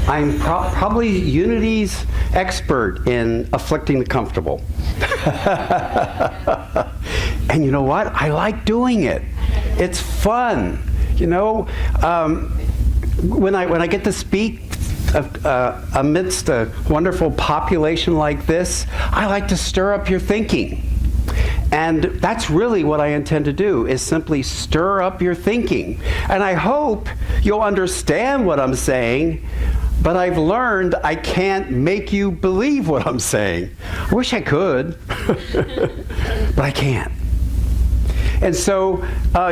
I'm probably Unity's expert in afflicting the comfortable. And you know what? I like doing it. It's fun. You know, when I get to speak amidst a wonderful population like this, I like to stir up your thinking. And that's really what I intend to do, is simply stir up your thinking. And I hope you'll understand what I'm saying, but I've learned I can't make you believe what I'm saying. I wish I could, but I can't. And so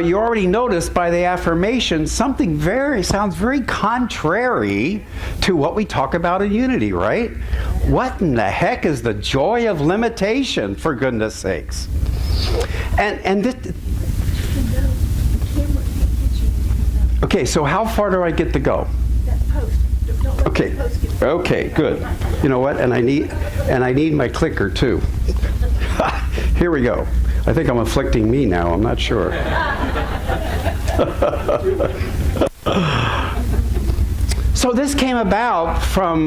you already noticed by the affirmation, something sounds very contrary to what we talk about in Unity, right? What in the heck is the joy of limitation, for goodness sakes? And this, okay, so how far do I get to go? Okay, okay, good. You know what? And I need my clicker too. Here we go. I think I'm afflicting me now. I'm not sure. So this came about from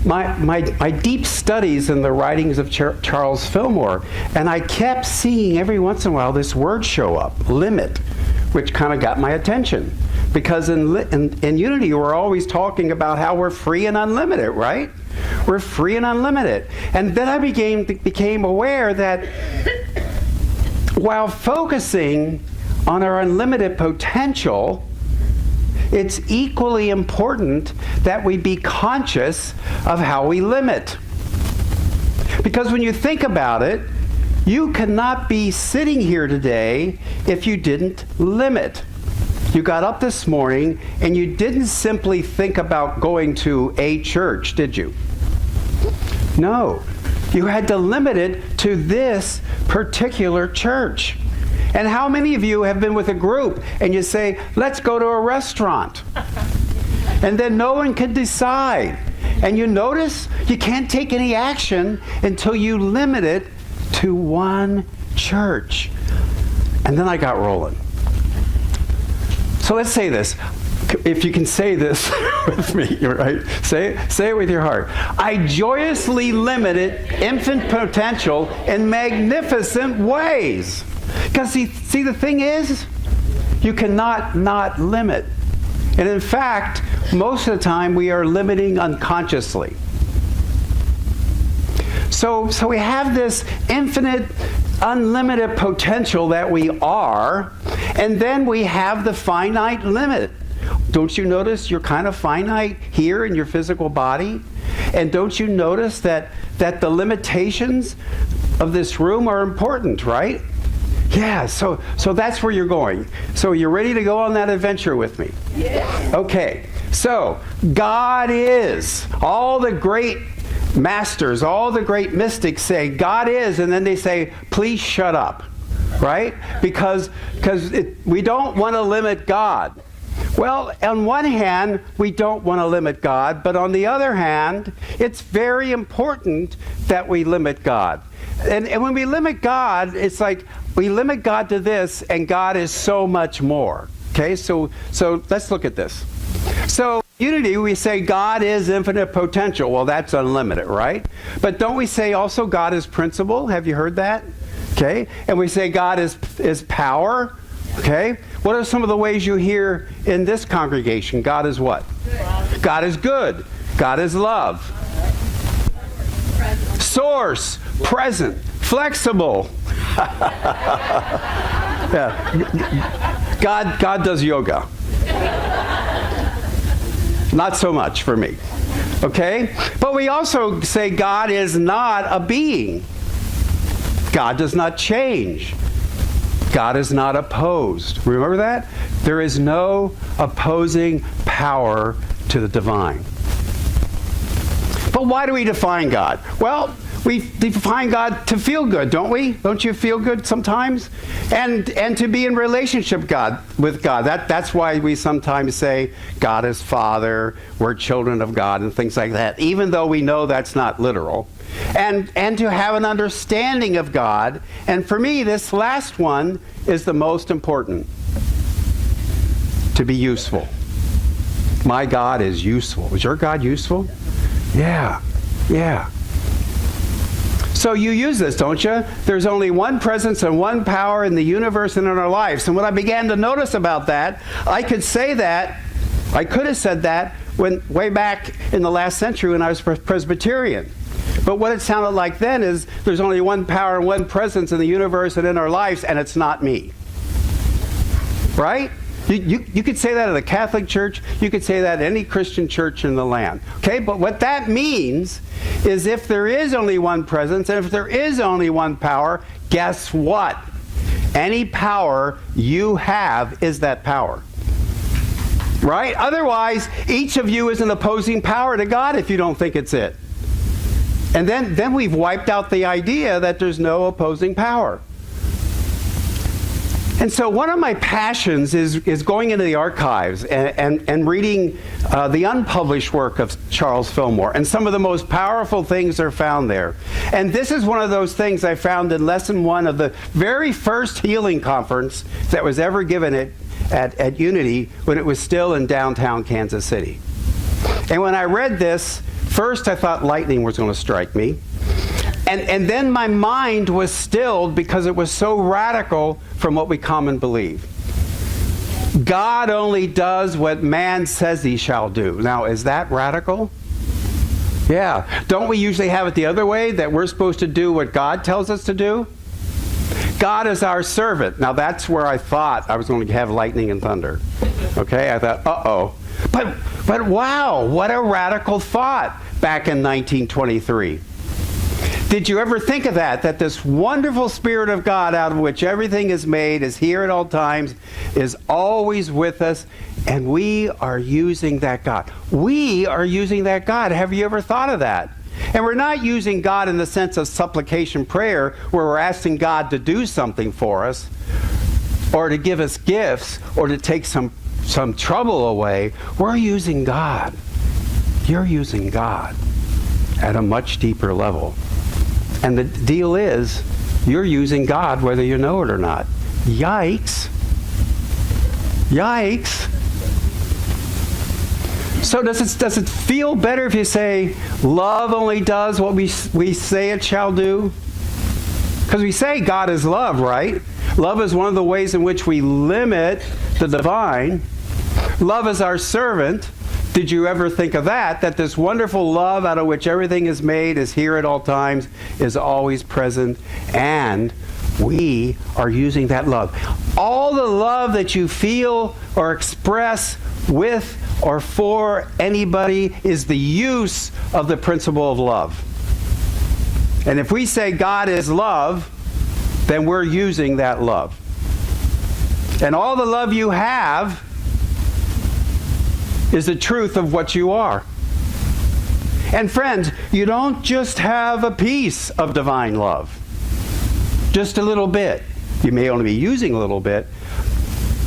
my deep studies in the writings of Charles Fillmore, and I kept seeing every once in a while this word show up, limit, which kind of got my attention. Because in Unity, we're always talking about how we're free and unlimited, right? We're free and unlimited. And then I became aware that while focusing on our unlimited potential, it's equally important that we be conscious of how we limit. Because when you think about it, you cannot be sitting here today if you didn't limit. You got up this morning and you didn't simply think about going to a church, did you? No. You had to limit it to this particular church. And how many of you have been with a group and you say, let's go to a restaurant? And then no one can decide. And you notice you can't take any action until you limit it to one church. And then I got rolling. So let's say this. If you can say this with me, right? Say it with your heart. I joyously limited infant potential in magnificent ways. Because see, the thing is, you cannot not limit. And in fact, most of the time we are limiting unconsciously. So we have this infinite, unlimited potential that we are, and then we have the finite limit. Don't you notice you're kind of finite here in your physical body? And don't you notice that the limitations of this room are important, right? Yeah, so that's where you're going. So you're ready to go on that adventure with me? Yeah. Okay, so God is. All the great masters, all the great mystics say God is, and then they say, please shut up, right? Because we don't want to limit God. Well, on one hand, we don't want to limit God, but on the other hand, it's very important that we limit God. And when we limit God, it's like we limit God to this, and God is so much more. Okay, so let's look at this. So Unity, we say God is infinite potential. Well, that's unlimited, right? But don't we say also God is principle? Have you heard that? Okay, and we say God is power. Okay, what are some of the ways you hear in this congregation? God is what? Good. God is good. God is love. Source, present, flexible. Yeah. God does yoga. Not so much for me. Okay? But we also say God is not a being. God does not change. God is not opposed. Remember that? There is no opposing power to the divine. But why do we define God? Well, we define God to feel good, don't we? Don't you feel good sometimes? And to be in relationship with God. That's why we sometimes say God is Father, we're children of God, and things like that, even though we know that's not literal. And to have an understanding of God. And for me, this last one is the most important. To be useful. My God is useful. Is your God useful? Yeah. Yeah. So you use this, don't you? There's only one presence and one power in the universe and in our lives. And when I began to notice about that, I could have said that way back in the last century when I was Presbyterian. But what it sounded like then is there's only one power and one presence in the universe and in our lives, and it's not me. Right? You could say that at a Catholic church. You could say that at any Christian church in the land. Okay? But what that means is if there is only one presence and if there is only one power, guess what? Any power you have is that power. Right? Otherwise, each of you is an opposing power to God if you don't think it's it. And then we've wiped out the idea that there's no opposing power. And so one of my passions is going into the archives and reading the unpublished work of Charles Fillmore. And some of the most powerful things are found there. And this is one of those things I found in lesson 1 of the very first healing conference that was ever given at Unity when it was still in downtown Kansas City. And when I read this, first I thought lightning was going to strike me. And then my mind was stilled because it was so radical from what we commonly believe. God only does what man says he shall do. Now, is that radical? Yeah. Don't we usually have it the other way, that we're supposed to do what God tells us to do? God is our servant. Now, that's where I thought I was going to have lightning and thunder. Okay? I thought, uh-oh. But wow, what a radical thought back in 1923. Did you ever think of that this wonderful Spirit of God out of which everything is made, is here at all times, is always with us, and we are using that God. We are using that God. Have you ever thought of that? And we're not using God in the sense of supplication prayer, where we're asking God to do something for us, or to give us gifts, or to take some trouble away. We're using God. You're using God at a much deeper level. And the deal is, you're using God whether you know it or not. Yikes. Yikes. So does it feel better if you say, love only does what we say it shall do? Because we say God is love, right? Love is one of the ways in which we limit the divine. Love is our servant. Did you ever think of that this wonderful love out of which everything is made is here at all times, is always present, and we are using that love. All the love that you feel or express with or for anybody is the use of the principle of love. And if we say God is love, then we're using that love. And all the love you have is the truth of what you are. And friends, you don't just have a piece of divine love. Just a little bit. You may only be using a little bit.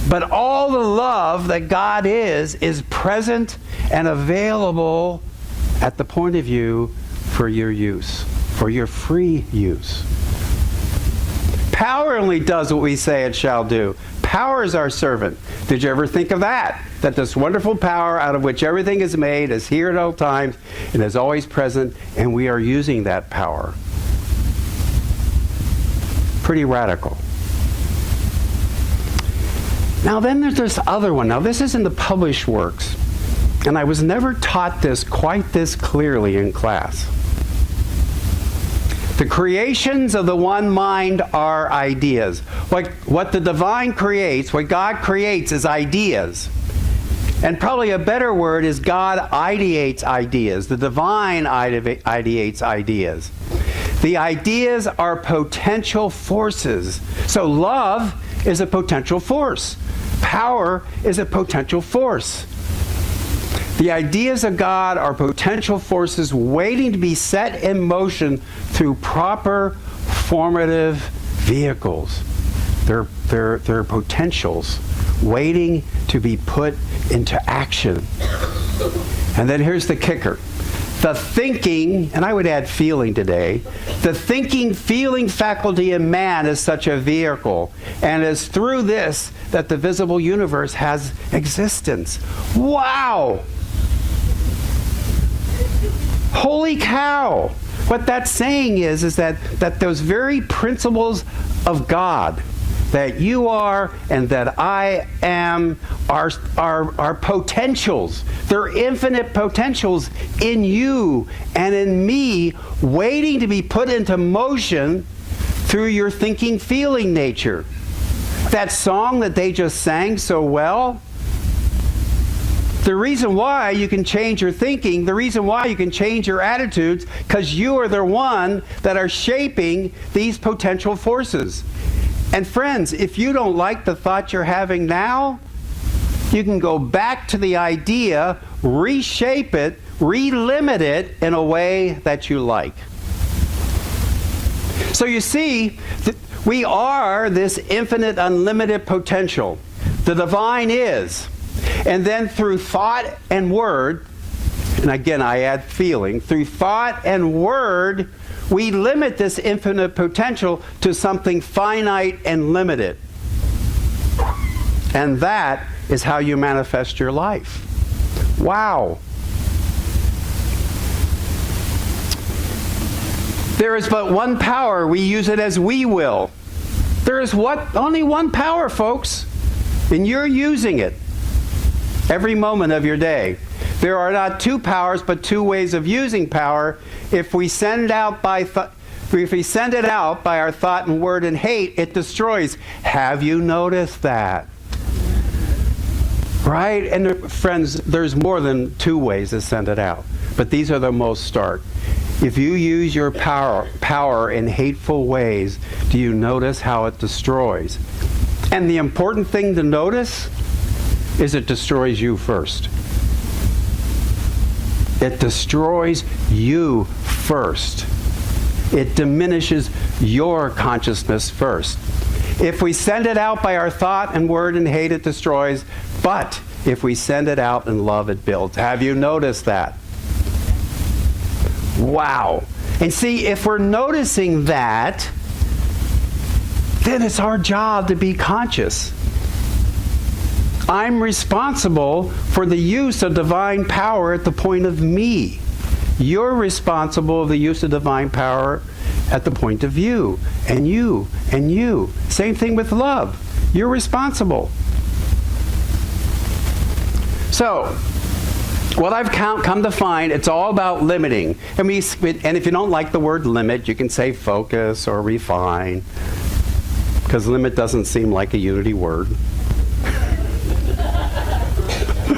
But all the love that God is present and available at the point of view for your use, for your free use. Power only does what we say it shall do. Power is our servant. Did you ever think of that? That this wonderful power out of which everything is made is here at all times and is always present, and we are using that power. Pretty radical. Now then there's this other one. Now this is in the published works, and I was never taught this quite this clearly in class. The creations of the one mind are ideas. What the divine creates, what God creates is ideas. And probably a better word is God ideates ideas. The divine ideates ideas. The ideas are potential forces. So love is a potential force. Power is a potential force. The ideas of God are potential forces waiting to be set in motion through proper formative vehicles. They're potentials waiting to be put into action. And then here's the kicker. The thinking, and I would add feeling today, the thinking, feeling faculty in man is such a vehicle, and it's through this that the visible universe has existence. Wow! Holy cow! What that's saying is that those very principles of God, that you are and that I am, are potentials. They're infinite potentials in you and in me, waiting to be put into motion through your thinking, feeling nature. That song that they just sang so well, the reason why you can change your thinking, the reason why you can change your attitudes, because you are the one that are shaping these potential forces. And friends, if you don't like the thought you're having now, you can go back to the idea, reshape it, relimit it in a way that you like. So you see, we are this infinite, unlimited potential. The divine is. And then through thought and word, and again I add feeling, through thought and word, we limit this infinite potential to something finite and limited. And that is how you manifest your life. Wow. There is but one power. We use it as we will. There is only one power, folks. And you're using it every moment of your day. There are not two powers, but two ways of using power. If we send it out by our thought and word and hate, it destroys. Have you noticed that? Right? And friends, there's more than two ways to send it out. But these are the most stark. If you use your power in hateful ways, do you notice how it destroys? And the important thing to notice is it destroys you first. It destroys you first. It diminishes your consciousness first. If we send it out by our thought and word and hate, it destroys. But if we send it out in love, it builds. Have you noticed that? Wow. And see, if we're noticing that, then it's our job to be conscious. I'm responsible for the use of divine power at the point of me. You're responsible for the use of divine power at the point of you, and you, and you. Same thing with love. You're responsible. So, what I've come to find, it's all about limiting. And if you don't like the word limit, you can say focus or refine, because limit doesn't seem like a unity word.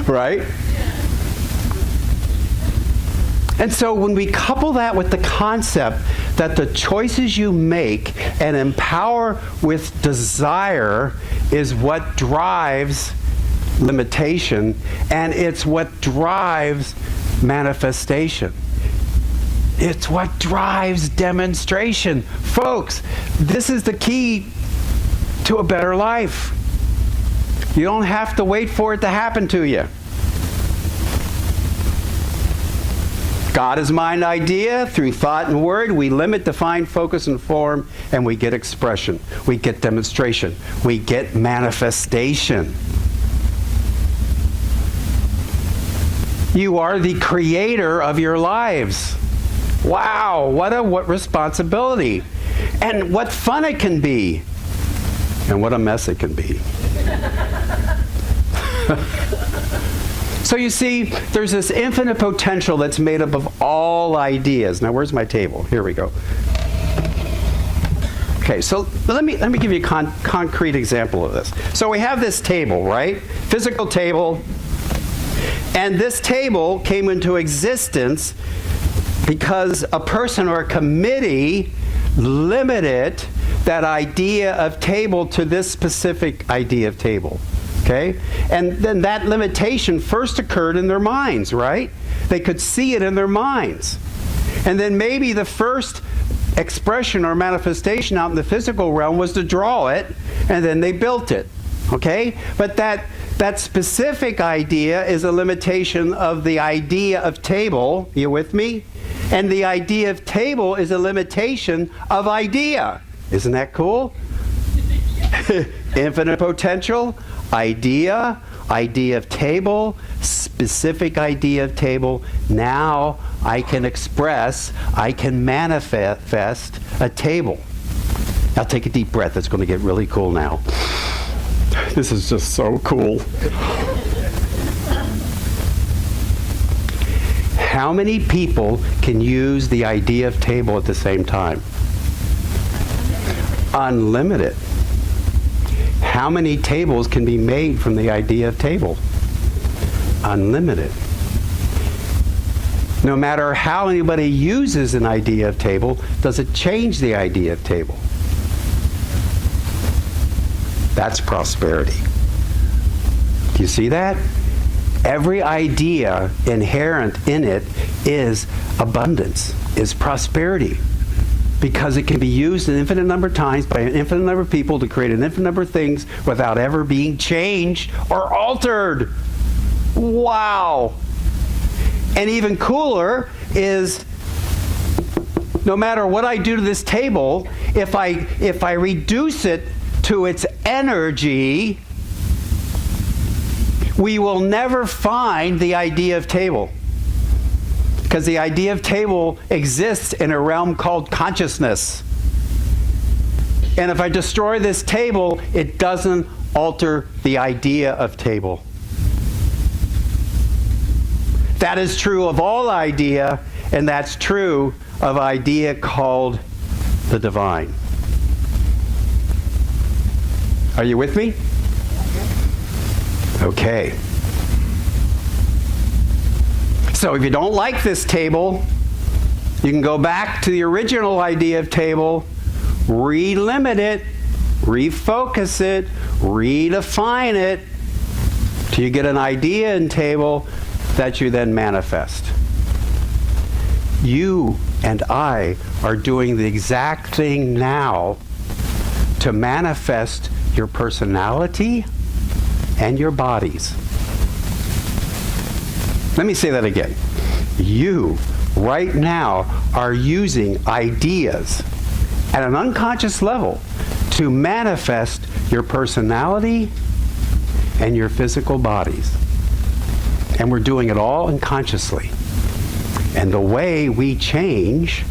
Right? And so when we couple that with the concept that the choices you make and empower with desire is what drives limitation, and it's what drives manifestation. It's what drives demonstration. Folks, this is the key to a better life. You don't have to wait for it to happen to you. God is mind idea. Through thought and word, we limit, define, focus, and form, and we get expression. We get demonstration. We get manifestation. You are the creator of your lives. Wow, what responsibility. And what fun it can be. And what a mess it can be. So you see, there's this infinite potential that's made up of all ideas. Now, where's my table? Here we go. Okay, so let me give you a concrete example of this. So we have this table, right? Physical table. And this table came into existence because a person or a committee limited that idea of table to this specific idea of table. Okay? And then that limitation first occurred in their minds, right? They could see it in their minds. And then maybe the first expression or manifestation out in the physical realm was to draw it, and then they built it. Okay? But that specific idea is a limitation of the idea of table. You with me? And the idea of table is a limitation of idea. Isn't that cool? Infinite potential, idea, idea of table, specific idea of table. Now I can express, I can manifest a table. Now take a deep breath. It's going to get really cool now. This is just so cool. How many people can use the idea of table at the same time? Unlimited. How many tables can be made from the idea of table? Unlimited. No matter how anybody uses an idea of table, does it change the idea of table? That's prosperity. Do you see that? Every idea inherent in it is abundance, is prosperity. Because it can be used an infinite number of times by an infinite number of people to create an infinite number of things without ever being changed or altered. Wow! And even cooler is, no matter what I do to this table, if I reduce it to its energy, we will never find the idea of table. Because the idea of table exists in a realm called consciousness. And if I destroy this table, it doesn't alter the idea of table. That is true of all idea, and that's true of idea called the divine. Are you with me? Okay. So if you don't like this table, you can go back to the original idea of table, relimit it, refocus it, redefine it, till you get an idea in table that you then manifest. You and I are doing the exact thing now to manifest your personality and your bodies. Let me say that again. You, right now, are using ideas at an unconscious level to manifest your personality and your physical bodies. And we're doing it all unconsciously. And the way we change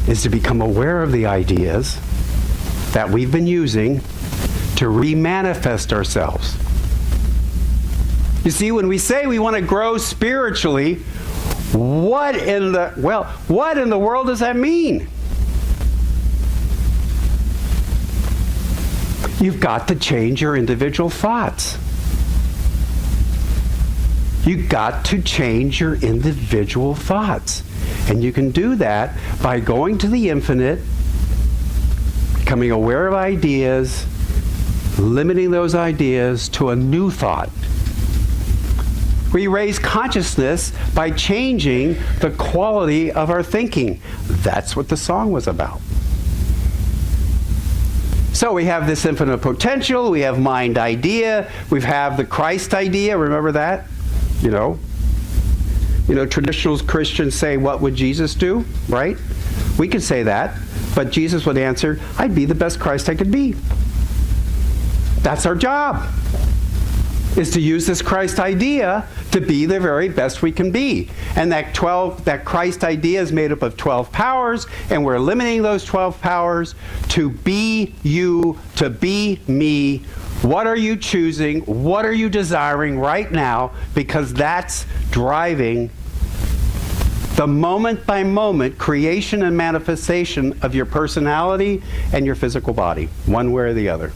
is to become aware of the ideas that we've been using to re-manifest ourselves. You see, when we say we want to grow spiritually, what in the world does that mean? You've got to change your individual thoughts. You've got to change your individual thoughts. And you can do that by going to the infinite, becoming aware of ideas, limiting those ideas to a new thought. We raise consciousness by changing the quality of our thinking. That's what the song was about. So we have this infinite potential, we have mind idea, we have the Christ idea, remember that? You know, traditional Christians say, what would Jesus do, right? We could say that, but Jesus would answer, I'd be the best Christ I could be. That's our job, is to use this Christ idea to be the very best we can be. And that Christ idea is made up of 12 powers, and we're limiting those 12 powers to be you, to be me. What are you choosing? What are you desiring right now? Because that's driving the moment-by-moment creation and manifestation of your personality and your physical body, one way or the other.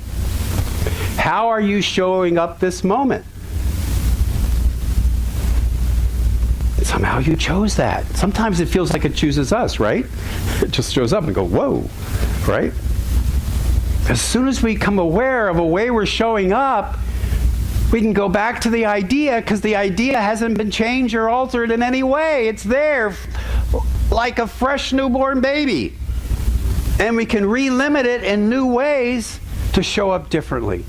How are you showing up this moment? Somehow you chose that. Sometimes it feels like it chooses us, right? It just shows up and go, whoa, right? As soon as we become aware of a way we're showing up, we can go back to the idea, because the idea hasn't been changed or altered in any way. It's there like a fresh newborn baby. And we can relimit it in new ways to show up differently.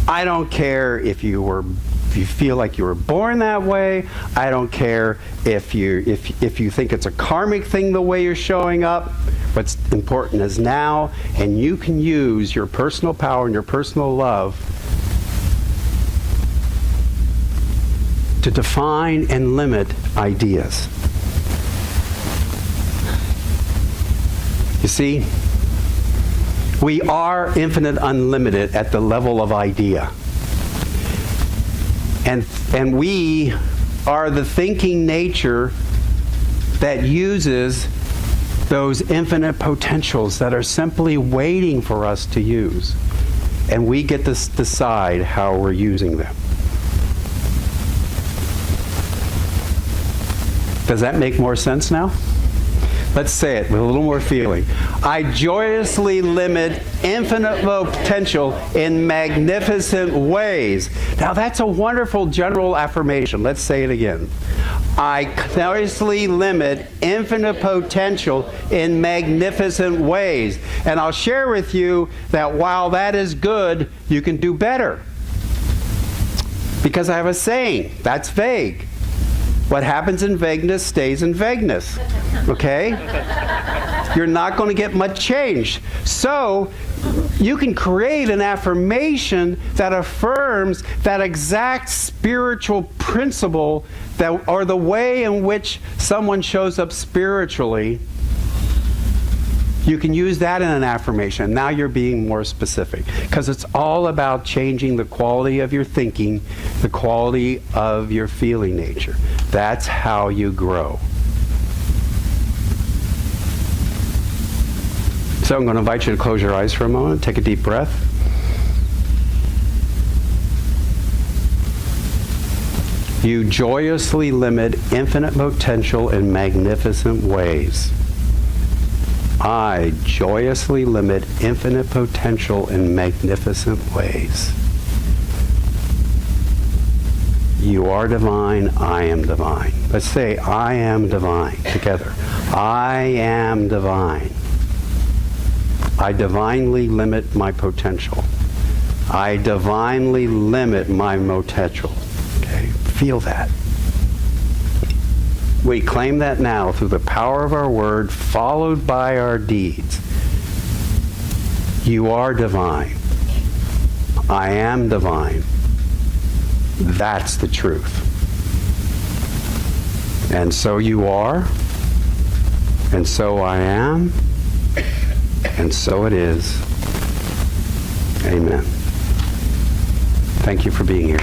I don't care if you were if you feel like you were born that way. I don't care if you think it's a karmic thing the way you're showing up. What's important is now, and you can use your personal power and your personal love to define and limit ideas. You see, we are infinite unlimited at the level of idea. And we are the thinking nature that uses those infinite potentials that are simply waiting for us to use. And we get to decide how we're using them. Does that make more sense now? Let's say it with a little more feeling. I joyously limit infinite potential in magnificent ways. Now that's a wonderful general affirmation. Let's say it again. I joyously limit infinite potential in magnificent ways. And I'll share with you that while that is good, you can do better. Because I have a saying, that's vague. What happens in vagueness stays in vagueness, okay? You're not going to get much change. So you can create an affirmation that affirms that exact spiritual principle that, or the way in which someone shows up spiritually. You can use that in an affirmation. Now you're being more specific, because it's all about changing the quality of your thinking, the quality of your feeling nature. That's how you grow. So I'm going to invite you to close your eyes for a moment. Take a deep breath. You joyously limit infinite potential in magnificent ways. I joyously limit infinite potential in magnificent ways. You are divine, I am divine. Let's say, I am divine together. I am divine. I divinely limit my potential. I divinely limit my potential. Okay, feel that. We claim that now through the power of our word, followed by our deeds. You are divine. I am divine. That's the truth. And so you are, and so I am, and so it is. Amen. Thank you for being here.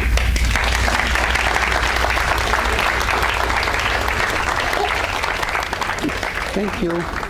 Thank you.